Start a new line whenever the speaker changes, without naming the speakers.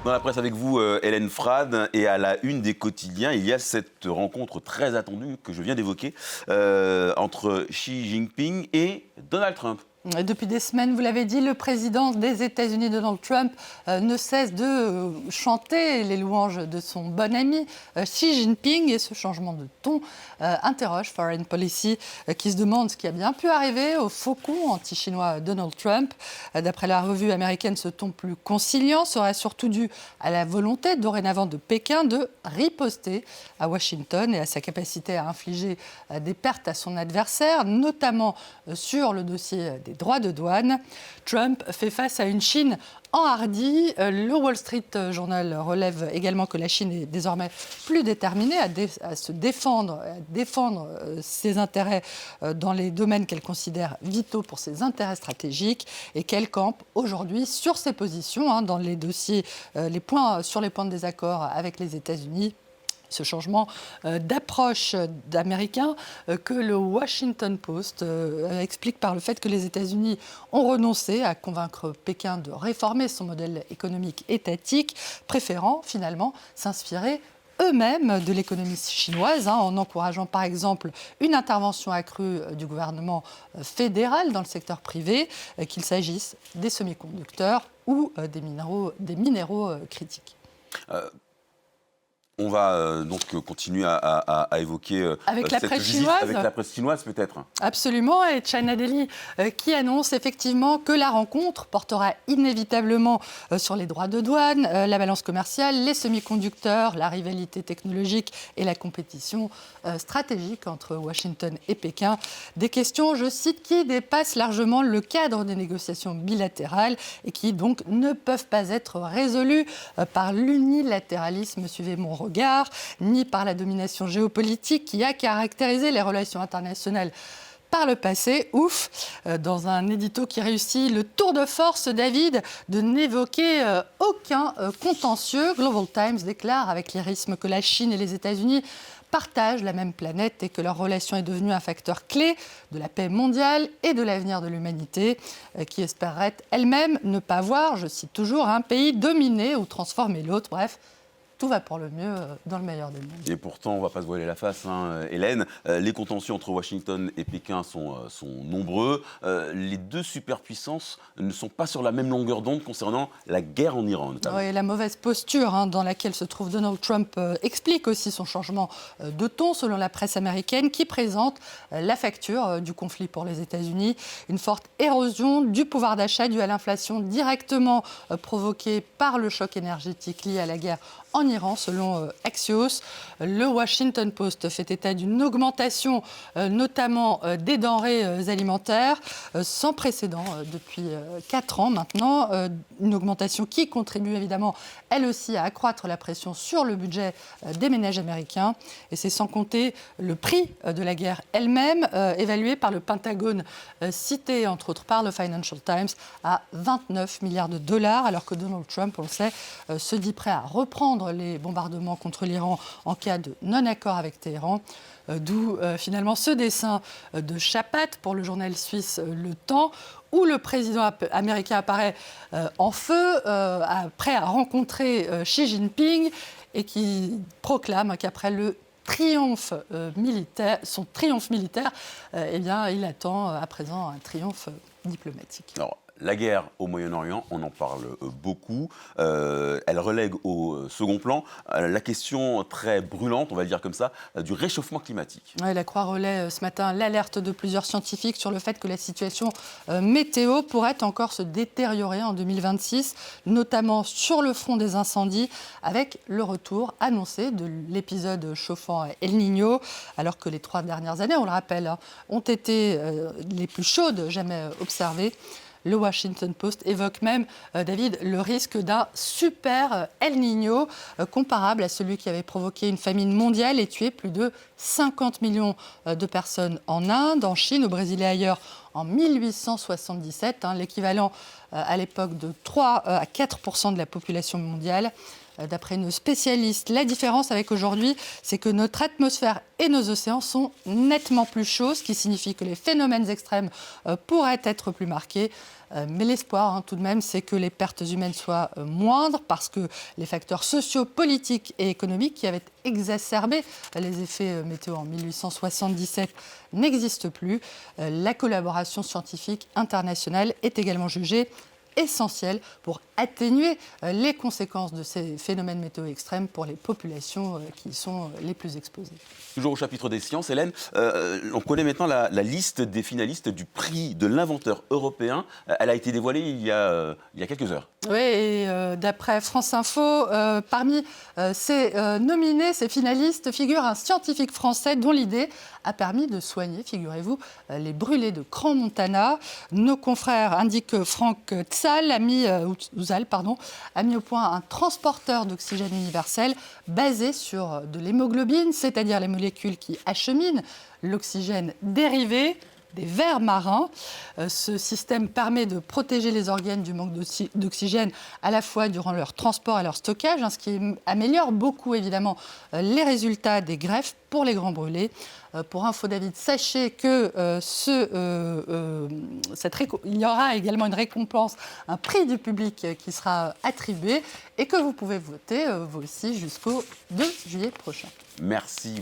Dans la presse avec vous, Hélène Frade, et à la une des quotidiens, il y a cette rencontre très attendue que je viens d'évoquer entre Xi Jinping et Donald Trump.
Depuis des semaines, vous l'avez dit, le président des États-Unis, Donald Trump, ne cesse de chanter les louanges de son bon ami Xi Jinping. Et ce changement de ton interroge Foreign Policy, qui se demande ce qui a bien pu arriver au faucon anti-chinois Donald Trump. D'après la revue américaine, ce ton plus conciliant serait surtout dû à la volonté dorénavant de Pékin de riposter à Washington et à sa capacité à infliger des pertes à son adversaire, notamment sur le dossier des droits de douane. Trump fait face à une Chine enhardie. Le Wall Street Journal relève également que la Chine est désormais plus déterminée à se défendre, à défendre ses intérêts dans les domaines qu'elle considère vitaux pour ses intérêts stratégiques et qu'elle campe aujourd'hui sur ses positions dans les dossiers, sur les points de désaccord avec les États-Unis. Ce changement d'approche d'Américains que le Washington Post explique par le fait que les États-Unis ont renoncé à convaincre Pékin de réformer son modèle économique étatique, préférant finalement s'inspirer eux-mêmes de l'économie chinoise, en encourageant par exemple une intervention accrue du gouvernement fédéral dans le secteur privé, qu'il s'agisse des semi-conducteurs ou des minéraux critiques.
On va donc continuer à évoquer
avec la presse chinoise.
Avec la presse chinoise, peut-être.
Absolument, et China Daily qui annonce effectivement que la rencontre portera inévitablement sur les droits de douane, la balance commerciale, les semi-conducteurs, la rivalité technologique et la compétition stratégique entre Washington et Pékin. Des questions, je cite, qui dépassent largement le cadre des négociations bilatérales et qui donc ne peuvent pas être résolues par l'unilatéralisme, suivez mon regard, ni par la domination géopolitique qui a caractérisé les relations internationales par le passé. Dans un édito qui réussit le tour de force, David, de n'évoquer aucun contentieux. Global Times déclare avec lyrisme que la Chine et les États-Unis partagent la même planète et que leur relation est devenue un facteur clé de la paix mondiale et de l'avenir de l'humanité, qui espérerait elle-même ne pas voir, je cite toujours, un pays dominer ou transformer l'autre. Bref, tout va pour le mieux dans le meilleur des mondes.
Et pourtant, on ne va pas se voiler la face, Hélène. Les contentieux entre Washington et Pékin sont nombreux. Les deux superpuissances ne sont pas sur la même longueur d'onde concernant la guerre en Iran, notamment.
Oui, la mauvaise posture dans laquelle se trouve Donald Trump explique aussi son changement de ton, selon la presse américaine, qui présente la facture du conflit pour les États-Unis. Une forte érosion du pouvoir d'achat due à l'inflation directement provoquée par le choc énergétique lié à la guerre en Iran, selon Axios. Le Washington Post fait état d'une augmentation, notamment des denrées alimentaires, sans précédent depuis 4 ans maintenant. Une augmentation qui contribue évidemment, elle aussi, à accroître la pression sur le budget des ménages américains. Et c'est sans compter le prix de la guerre elle-même, évalué par le Pentagone, cité entre autres par le Financial Times, à 29 milliards de dollars, alors que Donald Trump, on le sait, se dit prêt à reprendre les bombardements contre l'Iran en cas de non-accord avec Téhéran. D'où finalement ce dessin de Chapat pour le journal suisse Le Temps, où le président américain apparaît en feu, prêt à rencontrer Xi Jinping, et qui proclame qu'après le triomphe militaire, son triomphe militaire, il attend à présent un triomphe diplomatique.
Alors, la guerre au Moyen-Orient, on en parle beaucoup. Elle relègue au second plan la question très brûlante, on va le dire comme ça, du réchauffement climatique.
Ouais, la Croix relaie ce matin l'alerte de plusieurs scientifiques sur le fait que la situation météo pourrait encore se détériorer en 2026, notamment sur le front des incendies, avec le retour annoncé de l'épisode chauffant El Niño, alors que les 3 dernières années, on le rappelle, ont été les plus chaudes jamais observées. Le Washington Post évoque même, David, le risque d'un super El Niño, comparable à celui qui avait provoqué une famine mondiale et tué plus de 50 millions de personnes en Inde, en Chine, au Brésil et ailleurs en 1877, l'équivalent à l'époque de 3 à 4% de la population mondiale. D'après une spécialiste, la différence avec aujourd'hui, c'est que notre atmosphère et nos océans sont nettement plus chauds, ce qui signifie que les phénomènes extrêmes pourraient être plus marqués. Mais l'espoir, tout de même, c'est que les pertes humaines soient moindres parce que les facteurs sociaux, politiques et économiques qui avaient exacerbé les effets météo en 1877 n'existent plus. La collaboration scientifique internationale est également jugée essentielle pour atténuer les conséquences de ces phénomènes météo extrêmes pour les populations qui sont les plus exposées.
Toujours au chapitre des sciences, Hélène, on connaît maintenant la liste des finalistes du prix de l'inventeur européen. Elle a été dévoilée il y a quelques heures.
Oui, et d'après France Info, parmi ces nominés, ces finalistes, figure un scientifique français dont l'idée a permis de soigner, figurez-vous, les brûlés de Crans-Montana. Nos confrères indiquent que Franck Ouzal a mis au point un transporteur d'oxygène universel basé sur de l'hémoglobine, c'est-à-dire les molécules qui acheminent l'oxygène dérivé des vers marins. Ce système permet de protéger les organes du manque d'oxygène à la fois durant leur transport et leur stockage, ce qui améliore beaucoup évidemment les résultats des greffes pour les grands brûlés. Pour info, David, sachez que il y aura également une récompense, un prix du public qui sera attribué et que vous pouvez voter vous aussi jusqu'au 2 juillet prochain.
Merci beaucoup.